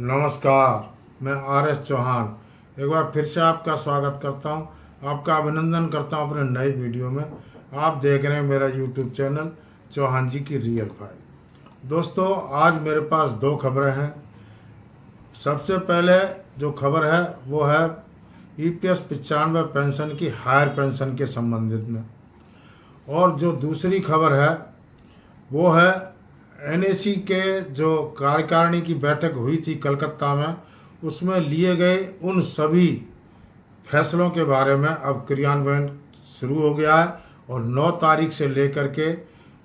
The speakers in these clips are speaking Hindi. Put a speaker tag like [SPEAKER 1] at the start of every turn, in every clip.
[SPEAKER 1] नमस्कार। मैं RS चौहान एक बार फिर से आपका स्वागत करता हूं, आपका अभिनंदन करता हूं अपने नए वीडियो में। आप देख रहे हैं मेरा यूट्यूब चैनल चौहान जी की रियल फाइल। दोस्तों, आज मेरे पास दो खबरें हैं। सबसे पहले जो खबर है वो है EPS 95 पेंशन की हायर पेंशन के संबंधित में, और जो दूसरी खबर है वो है NAC के जो कार्यकारिणी की बैठक हुई थी कलकत्ता में, उसमें लिए गए उन सभी फैसलों के बारे में अब क्रियान्वयन शुरू हो गया है और 9 तारीख से लेकर के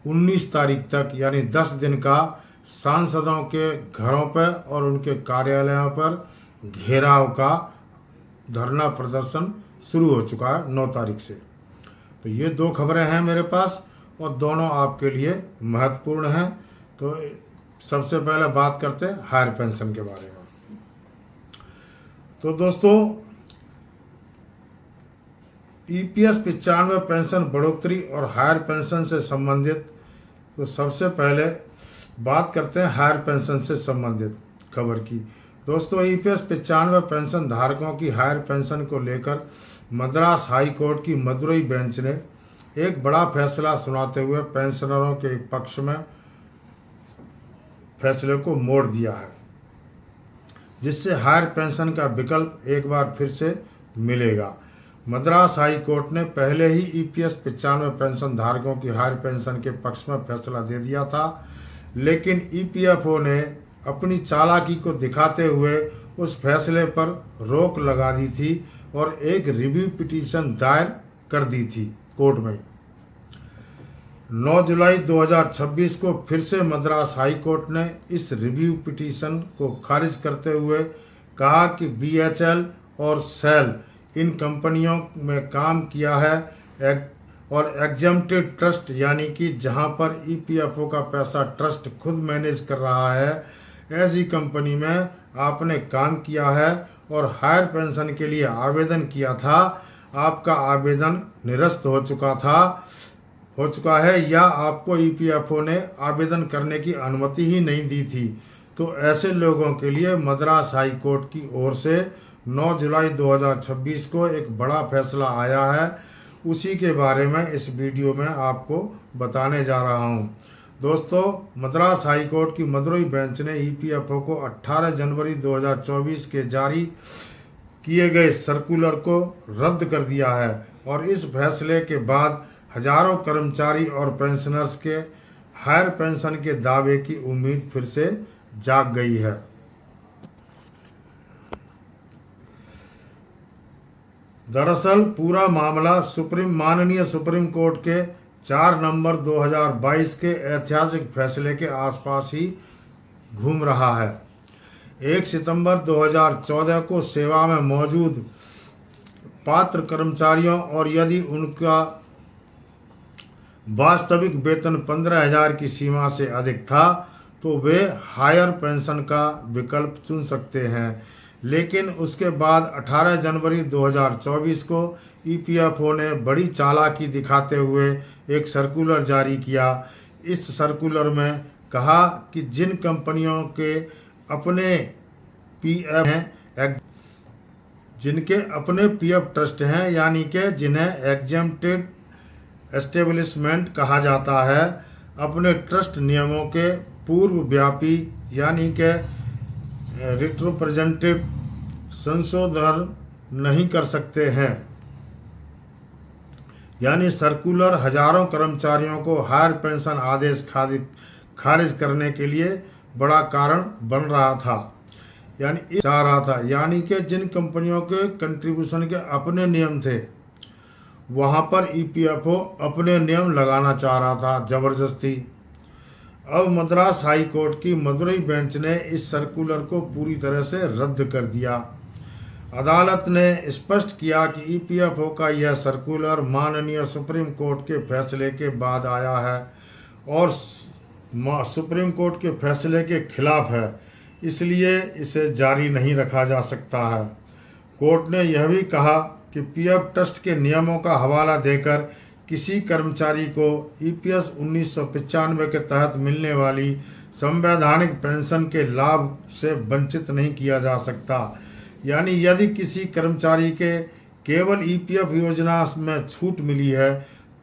[SPEAKER 1] 19 तारीख तक यानी 10 दिन का सांसदों के घरों पर और उनके कार्यालयों पर घेराव का धरना प्रदर्शन शुरू हो चुका है 9 तारीख से। तो ये दो खबरें हैं मेरे पास और दोनों आपके लिए महत्वपूर्ण हैं। तो सबसे पहले बात करते हैं हायर पेंशन के बारे में। तो दोस्तों, EPS 95 पेंशन बढ़ोतरी और हायर पेंशन से संबंधित, तो सबसे पहले बात करते हैं हायर पेंशन से संबंधित खबर की। दोस्तों, EPS 95 पेंशन धारकों की हायर पेंशन को लेकर मद्रास हाई कोर्ट की मदुरई बेंच ने एक बड़ा फैसला सुनाते हुए पेंशनरों के पक्ष में फैसले को मोड़ दिया है, जिससे हायर पेंशन का विकल्प एक बार फिर से मिलेगा। मद्रास हाई कोर्ट ने पहले ही EPS 95 पेंशन धारकों की हायर पेंशन के पक्ष में फैसला दे दिया था, लेकिन EPFO ने अपनी चालाकी को दिखाते हुए उस फैसले पर रोक लगा दी थी और एक रिव्यू पिटीशन दायर कर दी थी कोर्ट में। 9 जुलाई 2026 को फिर से मद्रास हाई कोर्ट ने इस रिव्यू पिटीशन को खारिज करते हुए कहा कि BHL और सेल इन कंपनियों में काम किया है और एग्जम्प्टेड ट्रस्ट यानी कि जहां पर EPFO का पैसा ट्रस्ट खुद मैनेज कर रहा है, ऐसी कंपनी में आपने काम किया है और हायर पेंशन के लिए आवेदन किया था। आपका आवेदन निरस्त हो चुका है या आपको EPFO ने आवेदन करने की अनुमति ही नहीं दी थी। तो ऐसे लोगों के लिए मद्रास हाई कोर्ट की ओर से 9 जुलाई 2026 को एक बड़ा फैसला आया है। उसी के बारे में इस वीडियो में आपको बताने जा रहा हूं। दोस्तों, मद्रास हाई कोर्ट की मदुरई बेंच ने EPFO को 18 जनवरी 2024 के जारी किए गए सर्कुलर को रद्द कर दिया है और इस फैसले के बाद हजारों कर्मचारी और पेंशनर्स के हायर पेंशन के दावे की उम्मीद फिर से जाग गई है। दरअसल पूरा मामला माननीय सुप्रीम कोर्ट के 4 नवंबर 2022 के ऐतिहासिक फैसले के आसपास ही घूम रहा है। 1 सितंबर 2014 को सेवा में मौजूद पात्र कर्मचारियों और यदि उनका वास्तविक वेतन 15,000 की सीमा से अधिक था तो वे हायर पेंशन का विकल्प चुन सकते हैं। लेकिन उसके बाद 18 जनवरी 2024 को EPFO ने बड़ी चालाकी दिखाते हुए एक सर्कुलर जारी किया। इस सर्कुलर में कहा कि जिन कंपनियों के अपने PF हैं, जिनके अपने PF ट्रस्ट हैं, यानी कि जिन्हें एग्जम्प्टेड एस्टेब्लिशमेंट कहा जाता है, अपने ट्रस्ट नियमों के पूर्व व्यापी यानी कि रिट्रोप्रेजेंटेटिव संशोधन नहीं कर सकते हैं। यानी सर्कुलर हजारों कर्मचारियों को हायर पेंशन आदेश खारिज करने के लिए बड़ा कारण बन रहा था, यानी कि जिन कंपनियों के कंट्रीब्यूशन के अपने नियम थे, वहां पर EPFO अपने नियम लगाना चाह रहा था जबरदस्ती। अब मद्रास हाई कोर्ट की मदुरई बेंच ने इस सर्कुलर को पूरी तरह से रद्द कर दिया। अदालत ने स्पष्ट किया कि EPFO का यह सर्कुलर माननीय सुप्रीम कोर्ट के फैसले के बाद आया है और सुप्रीम कोर्ट के फैसले के खिलाफ है, इसलिए इसे जारी नहीं रखा जा सकता है। कोर्ट ने यह भी कहा कि PF ट्रस्ट के नियमों का हवाला देकर किसी कर्मचारी को EPS 1995 के तहत मिलने वाली संवैधानिक पेंशन के लाभ से वंचित नहीं किया जा सकता। यानी यदि किसी कर्मचारी के केवल ईपीएफ योजना में छूट मिली है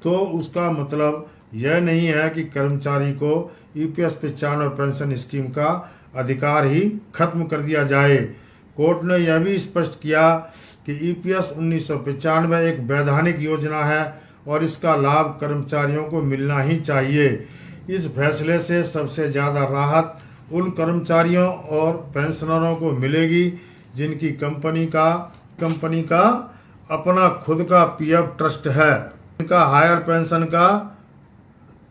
[SPEAKER 1] तो उसका मतलब यह नहीं है कि कर्मचारी को ईपीएस 95 पेंशन स्कीम का अधिकार ही खत्म कर दिया जाए। कोर्ट ने यह भी स्पष्ट किया कि ईपीएस 1995 एक वैधानिक योजना है और इसका लाभ कर्मचारियों को मिलना ही चाहिए। इस फैसले से सबसे ज़्यादा राहत उन कर्मचारियों और पेंशनरों को मिलेगी जिनकी कंपनी का अपना खुद का पीएफ ट्रस्ट है। इनका हायर पेंशन का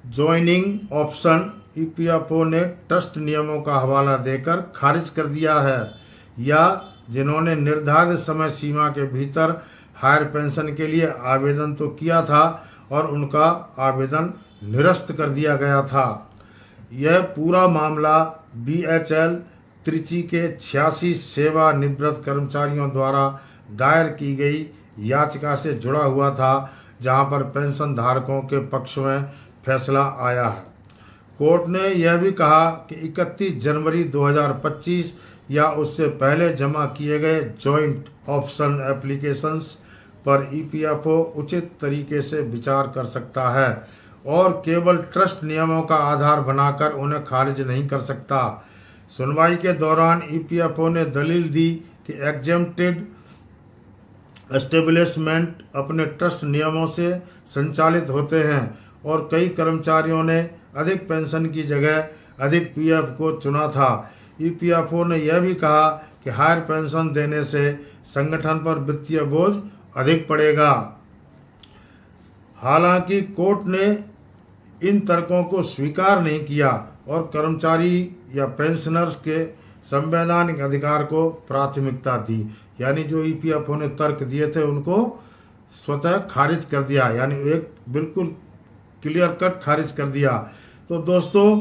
[SPEAKER 1] ज्वाइनिंग ऑप्शन ईपीएफओ ने ट्रस्ट नियमों का हवाला देकर खारिज कर दिया है, या जिन्होंने निर्धारित समय सीमा के भीतर हायर पेंशन के लिए आवेदन तो किया था और उनका आवेदन निरस्त कर दिया गया था। यह पूरा मामला बीएचएल त्रिची के 86 सेवानिवृत्त कर्मचारियों द्वारा दायर की गई याचिका से जुड़ा हुआ था, जहां पर पेंशन धारकों के पक्ष में फैसला आया है। कोर्ट ने यह भी कहा कि 31 जनवरी 2025 या उससे पहले जमा किए गए जॉइंट ऑप्शन एप्लीकेशंस पर ईपीएफओ उचित तरीके से विचार कर सकता है और केवल ट्रस्ट नियमों का आधार बनाकर उन्हें खारिज नहीं कर सकता। सुनवाई के दौरान ईपीएफओ ने दलील दी कि एग्जेम्प्टेड एस्टेब्लिशमेंट अपने ट्रस्ट नियमों से संचालित होते हैं और कई कर्मचारियों ने अधिक पेंशन की जगह अधिक पीएफ को चुना था। ईपीएफओ ने यह भी कहा कि हायर पेंशन देने से संगठन पर वित्तीय बोझ अधिक पड़ेगा। हालांकि कोर्ट ने इन तर्कों को स्वीकार नहीं किया और कर्मचारी या पेंशनर्स के संवैधानिक अधिकार को प्राथमिकता दी। यानी जो ईपीएफओ ने तर्क दिए थे उनको स्वतः खारिज कर दिया, यानी एक बिल्कुल क्लियर कट खारिज कर दिया। तो दोस्तों,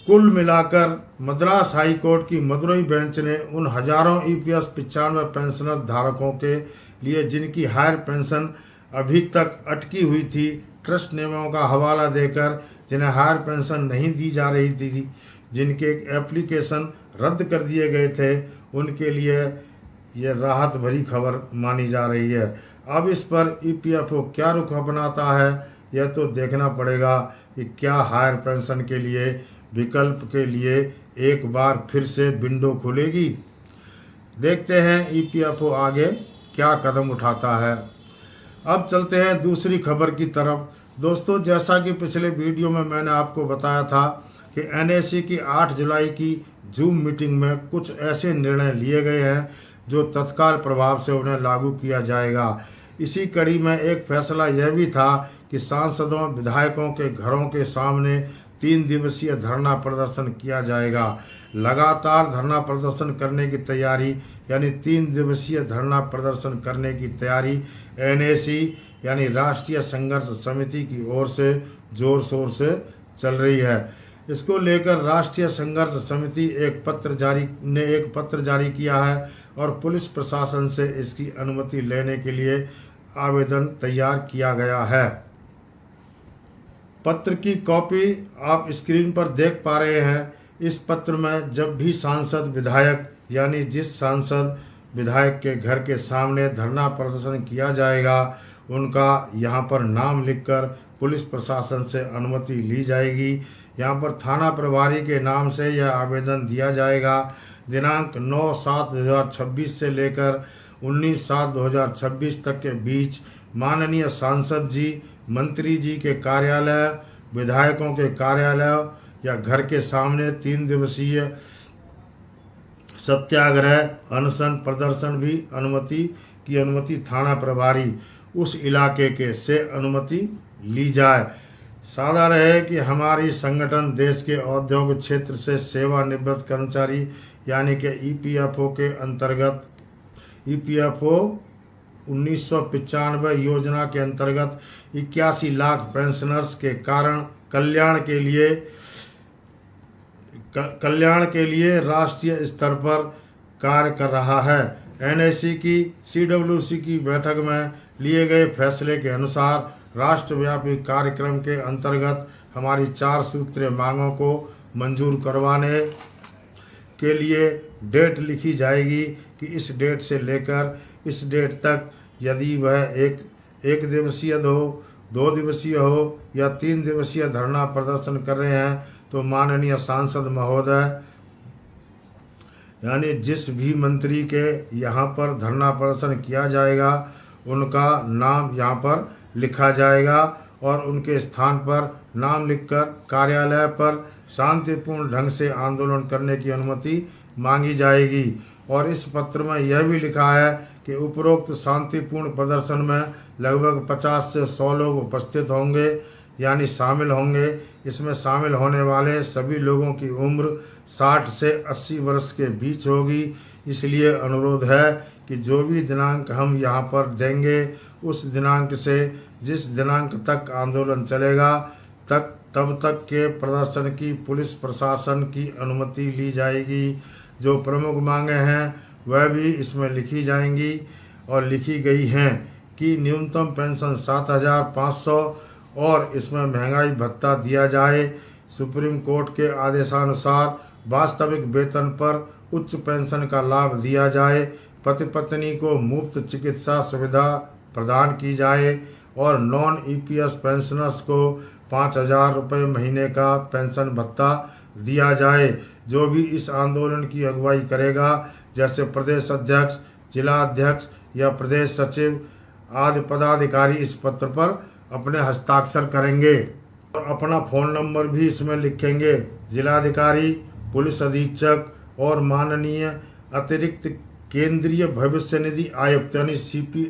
[SPEAKER 1] कुल मिलाकर मद्रास हाई कोर्ट की मदुरई बेंच ने उन हजारों ईपीएस 95 पेंशनर धारकों के लिए जिनकी हायर पेंशन अभी तक अटकी हुई थी, ट्रस्ट नियमों का हवाला देकर जिन्हें हायर पेंशन नहीं दी जा रही थी, जिनके एप्लीकेशन रद्द कर दिए गए थे, उनके लिए ये राहत भरी खबर मानी जा रही है। अब इस पर ईपीएफओ क्या रुख अपनाता है यह तो देखना पड़ेगा कि क्या हायर पेंशन के लिए विकल्प के लिए एक बार फिर से विंडो खुलेगी। देखते हैं ईपीएफओ आगे क्या कदम उठाता है। अब चलते हैं दूसरी खबर की तरफ। दोस्तों, जैसा कि पिछले वीडियो में मैंने आपको बताया था कि एनएसी की 8 जुलाई की जूम मीटिंग में कुछ ऐसे निर्णय लिए गए हैं जो तत्काल प्रभाव से उन्हें लागू किया जाएगा। इसी कड़ी में एक फैसला यह भी था कि सांसदों विधायकों के घरों के सामने 3 दिवसीय धरना प्रदर्शन किया जाएगा। लगातार धरना प्रदर्शन करने की तैयारी, यानी 3 दिवसीय धरना प्रदर्शन करने की तैयारी एनएसी यानी राष्ट्रीय संघर्ष समिति की ओर से जोर शोर से चल रही है। इसको लेकर राष्ट्रीय संघर्ष समिति एक पत्र जारी किया है और पुलिस प्रशासन से इसकी अनुमति लेने के लिए आवेदन तैयार किया गया है। पत्र की कॉपी आप स्क्रीन पर देख पा रहे हैं। इस पत्र में जब भी सांसद विधायक, यानी जिस सांसद विधायक के घर के सामने धरना प्रदर्शन किया जाएगा, उनका यहाँ पर नाम लिखकर पुलिस प्रशासन से अनुमति ली जाएगी। यहाँ पर थाना प्रभारी के नाम से यह आवेदन दिया जाएगा। दिनांक 9/7/2026 से लेकर 19/7/2026 तक के बीच माननीय सांसद जी, मंत्री जी के कार्यालय, विधायकों के कार्यालय या घर के सामने 3 दिवसीय सत्याग्रह, अनशन, प्रदर्शन भी अनुमति थाना प्रभारी उस इलाके के से अनुमति ली जाए। सादा रहे कि हमारी संगठन देश के औद्योगिक क्षेत्र से सेवानिवृत्त कर्मचारी यानी कि ईपीएफओ के अंतर्गत ईपीएफओ 1995 योजना के अंतर्गत 81 लाख पेंशनर्स के कारण कल्याण के लिए राष्ट्रीय स्तर पर कार्य कर रहा है। एनएसी की सीडब्ल्यूसी की बैठक में लिए गए फैसले के अनुसार राष्ट्रव्यापी कार्यक्रम के अंतर्गत हमारी 4 सूत्रीय मांगों को मंजूर करवाने के लिए डेट लिखी जाएगी कि इस डेट से लेकर इस डेट तक यदि वह एक दिवसीय हो, 2 दिवसीय हो या 3 दिवसीय धरना प्रदर्शन कर रहे हैं तो माननीय सांसद महोदय यानी जिस भी मंत्री के यहाँ पर धरना प्रदर्शन किया जाएगा उनका नाम यहाँ पर लिखा जाएगा और उनके स्थान पर नाम लिखकर कार्यालय पर शांतिपूर्ण ढंग से आंदोलन करने की अनुमति मांगी जाएगी। और इस पत्र में यह भी लिखा है कि उपरोक्त शांतिपूर्ण प्रदर्शन में लगभग 50 से 100 लोग उपस्थित होंगे यानी शामिल होंगे। इसमें शामिल होने वाले सभी लोगों की उम्र 60 से 80 वर्ष के बीच होगी। इसलिए अनुरोध है कि जो भी दिनांक हम यहाँ पर देंगे उस दिनांक से जिस दिनांक तक आंदोलन चलेगा तब तक के प्रदर्शन की पुलिस प्रशासन की अनुमति ली जाएगी। जो प्रमुख मांगे हैं वह भी इसमें लिखी जाएंगी और लिखी गई हैं कि न्यूनतम पेंशन 7,500 और इसमें महंगाई भत्ता दिया जाए। सुप्रीम कोर्ट के आदेशानुसार वास्तविक वेतन पर उच्च पेंशन का लाभ दिया जाए। पति पत्नी को मुफ्त चिकित्सा सुविधा प्रदान की जाए और नॉन ईपीएस पेंशनर्स को 5,000 रुपये महीने का पेंशन भत्ता दिया जाए। जो भी इस आंदोलन की अगुवाई करेगा जैसे प्रदेश अध्यक्ष, जिला अध्यक्ष या प्रदेश सचिव आदि पदाधिकारी इस पत्र पर अपने हस्ताक्षर करेंगे और अपना फ़ोन नंबर भी इसमें लिखेंगे। जिलाधिकारी, पुलिस अधीक्षक और माननीय अतिरिक्त केंद्रीय भविष्य निधि आयुक्त यानी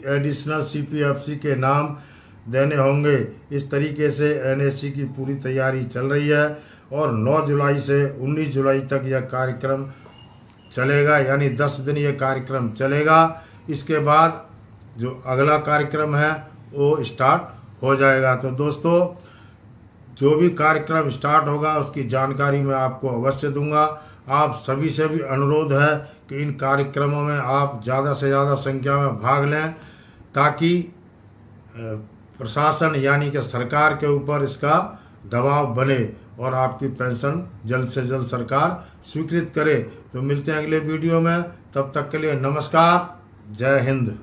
[SPEAKER 1] एडिशनल CPFC के नाम देने होंगे। इस तरीके से NSC की पूरी तैयारी चल रही है और 9 जुलाई से 19 जुलाई तक यह कार्यक्रम चलेगा यानी 10 दिन यह कार्यक्रम चलेगा। इसके बाद जो अगला कार्यक्रम है वो स्टार्ट हो जाएगा। तो दोस्तों जो भी कार्यक्रम स्टार्ट होगा उसकी जानकारी मैं आपको अवश्य दूंगा। आप सभी से भी अनुरोध है कि इन कार्यक्रमों में आप ज़्यादा से ज़्यादा संख्या में भाग लें ताकि प्रशासन यानी कि सरकार के ऊपर इसका दबाव बने और आपकी पेंशन जल्द से जल्द सरकार स्वीकृत करे। तो मिलते हैं अगले वीडियो में, तब तक के लिए नमस्कार, जय हिंद।